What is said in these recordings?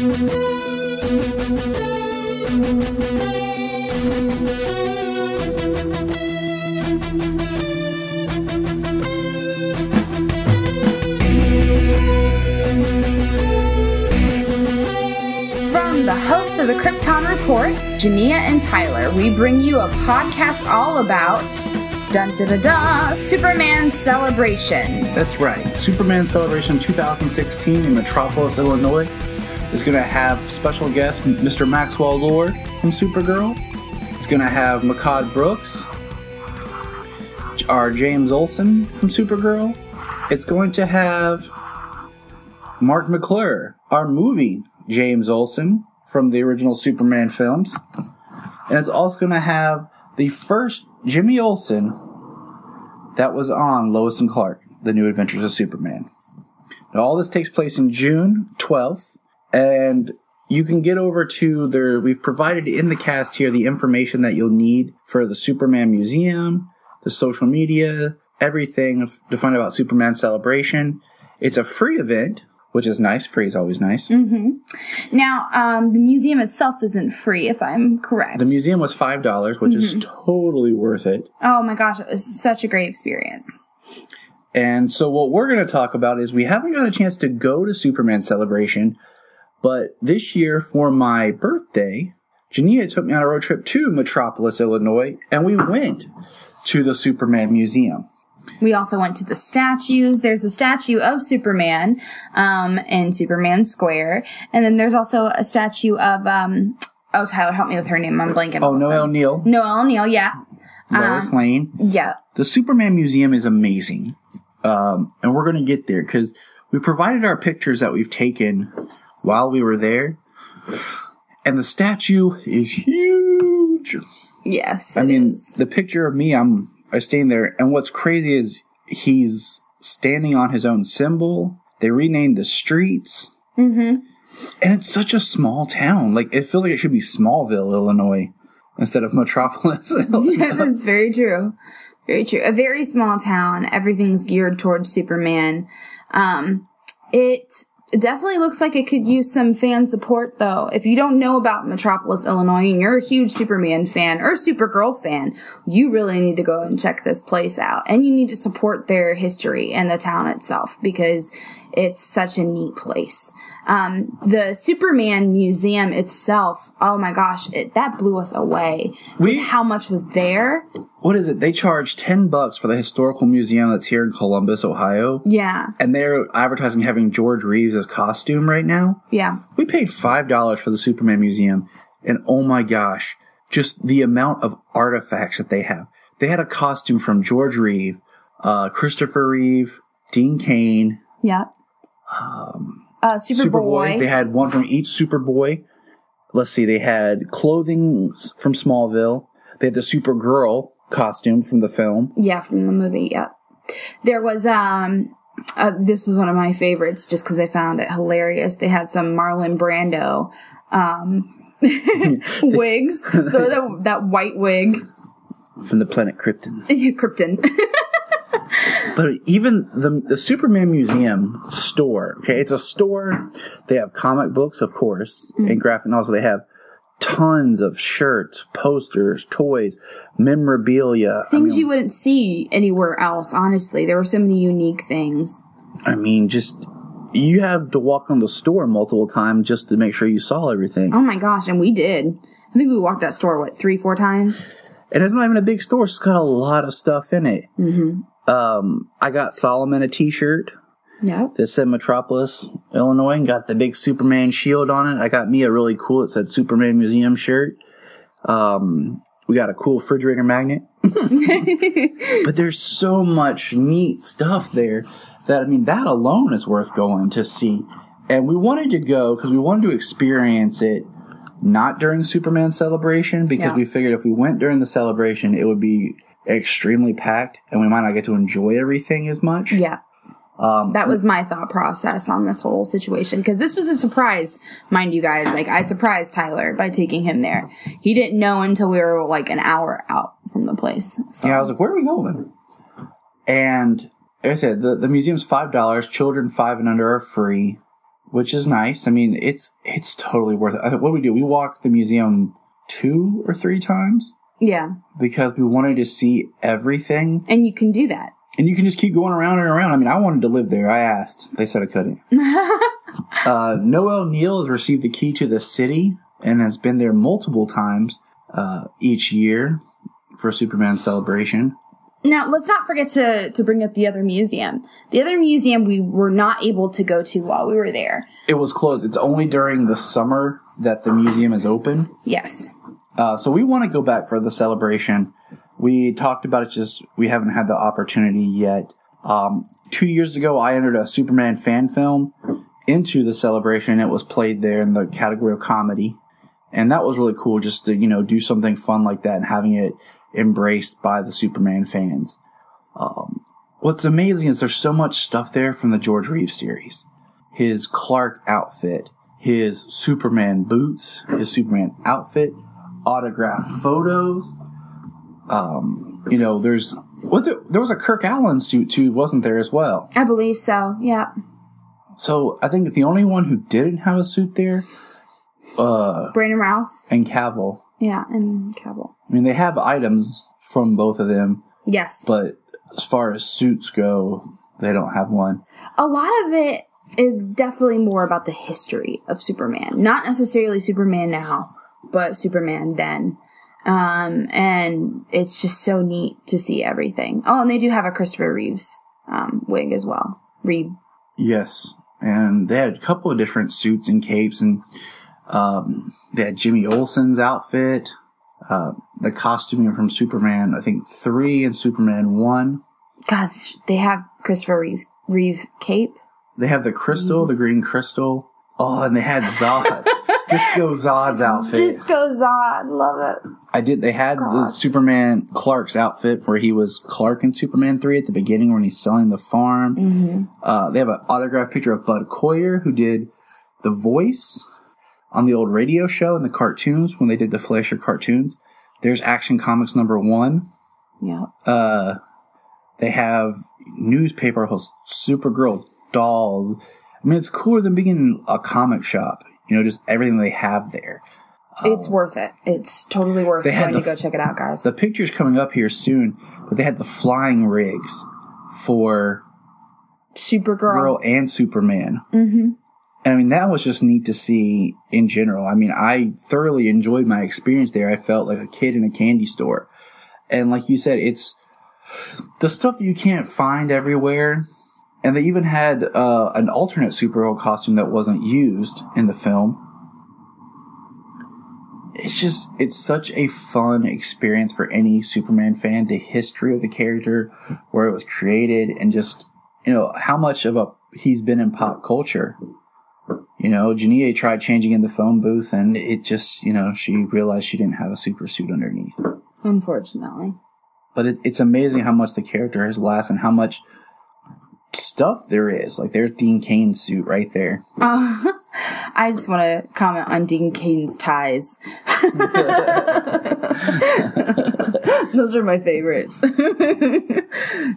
From the hosts of the Krypton Report, Jania and Tyler, we bring you a podcast all about Superman Celebration. That's right. Superman Celebration 2016 in Metropolis, Illinois is going to have special guest Mr. Maxwell Lord from Supergirl. It's going to have Makad Brooks, our James Olsen from Supergirl. It's going to have Mark McClure, our movie James Olsen from the original Superman films. And it's also going to have the first Jimmy Olsen that was on Lois and Clark, The New Adventures of Superman. Now, all this takes place in June 12th, and you can get over to we've provided in the cast here the information that you'll need for the Superman Museum, the social media, everything to find out about Superman Celebration. It's a free event, which is nice. Free is always nice. Mm-hmm. Now, the museum itself isn't free, if I'm correct. The museum was $5, which is totally worth it. Oh my gosh, it was such a great experience. And so what we're going to talk about is we haven't got a chance to go to Superman Celebration, but this year for my birthday, Jania took me on a road trip to Metropolis, Illinois, and we went to the Superman Museum. We also went to the statues. There's a statue of Superman in Superman Square. And then there's also a statue of, Tyler, help me with her name. I'm blanking. Oh, Noelle Neal. Noelle Neal, yeah. Lois Lane. Yeah. The Superman Museum is amazing. And we're going to get there because we provided our pictures that we've taken while we were there. And the statue is huge. Yes, I mean, the picture of me, I was staying there, and what's crazy is he's standing on his own symbol. They renamed the streets. Mm-hmm. And it's such a small town. Like, it feels like it should be Smallville, Illinois, instead of Metropolis, Illinois. Yeah, that's very true. Very true. A very small town. Everything's geared towards Superman. It definitely looks like it could use some fan support, though. If you don't know about Metropolis, Illinois, and you're a huge Superman fan or Supergirl fan, you really need to go and check this place out. And you need to support their history and the town itself because it's such a neat place. The Superman Museum itself, oh my gosh, that blew us away with how much was there. What is it? They charge $10 for the historical museum that's here in Columbus, Ohio. Yeah. And they're advertising having George Reeves' costume right now. Yeah. We paid $5 for the Superman Museum, and oh my gosh, just the amount of artifacts that they have. They had a costume from George Reeve, Christopher Reeve, Dean Cain. Yeah. Superboy. They had one from each Superboy. Let's see, they had clothing from Smallville. They had the Supergirl costume from the film. Yeah, from the movie, yeah. There was, this was one of my favorites just because I found it hilarious. They had some Marlon Brando wigs. That white wig. From the planet Krypton. Krypton. But even the Superman Museum store, okay, it's a store. They have comic books, of course, and graphic novels. They have tons of shirts, posters, toys, memorabilia. Things you wouldn't see anywhere else, honestly. There were so many unique things. I mean, just, you have to walk on the store multiple times just to make sure you saw everything. Oh my gosh, and we did. I think we walked that store, 3-4 times? And it's not even a big store. It's got a lot of stuff in it. Mm-hmm. I got Solomon a t-shirt. Yep. That said Metropolis, Illinois, and got the big Superman shield on it. I got me a really cool, it said Superman Museum shirt. We got a cool refrigerator magnet. But there's so much neat stuff there that, I mean, that alone is worth going to see. And we wanted to go because we wanted to experience it not during Superman Celebration, because we figured if we went during the celebration, it would be extremely packed and we might not get to enjoy everything as much. Yeah. That was my thought process on this whole situation, because this was a surprise, mind you guys. Like, I surprised Tyler by taking him there. He didn't know until we were like an hour out from the place. So. Yeah, I was like, where are we going? And like I said, the museum's $5. Children 5 and under are free. which is nice. I mean, it's totally worth it. What we do, we walked the museum 2 or 3 times. Yeah. Because we wanted to see everything. And you can do that. And you can just keep going around and around. I mean, I wanted to live there. I asked. They said I couldn't. Noel Neal has received the key to the city and has been there multiple times each year for a Superman celebration. Now, let's not forget to bring up the other museum. The other museum we were not able to go to while we were there. It was closed. It's only during the summer that the museum is open. Yes. So we want to go back for the celebration. We talked about it, just we haven't had the opportunity yet. 2 years ago, I entered a Superman fan film into the celebration. It was played there in the category of comedy. And that was really cool just to, do something fun like that and having it embraced by the Superman fans. What's amazing is there's so much stuff there from the George Reeves series. His Clark outfit, his Superman boots, his Superman outfit, autographed photos. There was a Kirk Allen suit too, wasn't there as well? I believe so. Yeah. So I think the only one who didn't have a suit there, Brandon Routh and Cavill. Yeah, and Cavill. I mean, they have items from both of them. Yes. But as far as suits go, they don't have one. A lot of it is definitely more about the history of Superman. Not necessarily Superman now, but Superman then. And it's just so neat to see everything. Oh, and they do have a Christopher Reeves wig as well. Reeve. Yes. And they had a couple of different suits and capes, and they had Jimmy Olsen's outfit, the costuming from Superman, I think 3 and Superman 1. God, they have Christopher Reeve cape. They have the crystal, the green crystal. Oh, and they had Zod. Disco Zod's outfit. Disco Zod. Love it. They had the Superman Clark's outfit where he was Clark in Superman 3 at the beginning when he's selling the farm. Mm-hmm. They have an autographed picture of Bud Collyer, who did the voice on the old radio show and the cartoons when they did the Fleischer cartoons. There's Action Comics #1. Yeah. They have newspaper hosts, Supergirl dolls. I mean, it's cooler than being in a comic shop. Just everything they have there. It's worth it. It's totally worth it. Going to go check it out, guys. The picture's coming up here soon, but they had the flying rigs for Supergirl and Superman. Mm-hmm. And I mean, that was just neat to see in general. I mean, I thoroughly enjoyed my experience there. I felt like a kid in a candy store. And like you said, it's the stuff that you can't find everywhere. And they even had an alternate Supergirl costume that wasn't used in the film. It's such a fun experience for any Superman fan. The history of the character, where it was created, and just, how much of he's been in pop culture. Jania tried changing in the phone booth, and it just, she realized she didn't have a super suit underneath. Unfortunately. But it's amazing how much the character has lasted and how much stuff there is. Like, there's Dean Cain's suit right there. I just want to comment on Dean Cain's ties. Those are my favorites.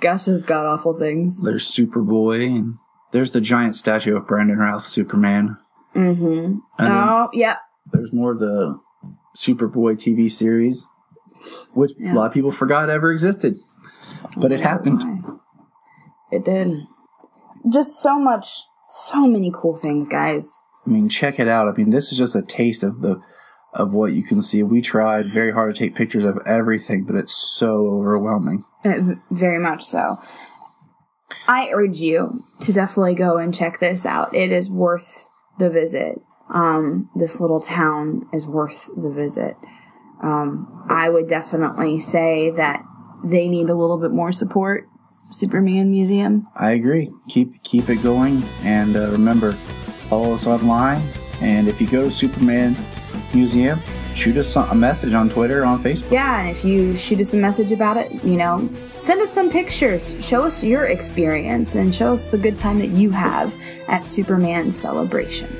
Gosh, those god-awful things. There's Superboy, and there's the giant statue of Brandon Routh Superman. Mm-hmm. Oh, yeah. There's more of the Superboy TV series, which a lot of people forgot ever existed. But it happened. It did. Just so many cool things, guys. I mean, check it out. I mean, this is just a taste of what you can see. We tried very hard to take pictures of everything, but it's so overwhelming. Very much so. I urge you to definitely go and check this out. It is worth the visit. This little town is worth the visit. I would definitely say that they need a little bit more support. Superman Museum. I agree. Keep it going, and remember, follow us online. And if you go to Superman Museum, shoot us a message on Twitter or on Facebook. Yeah, and if you shoot us a message about it, send us some pictures. Show us your experience and show us the good time that you have at Superman Celebration.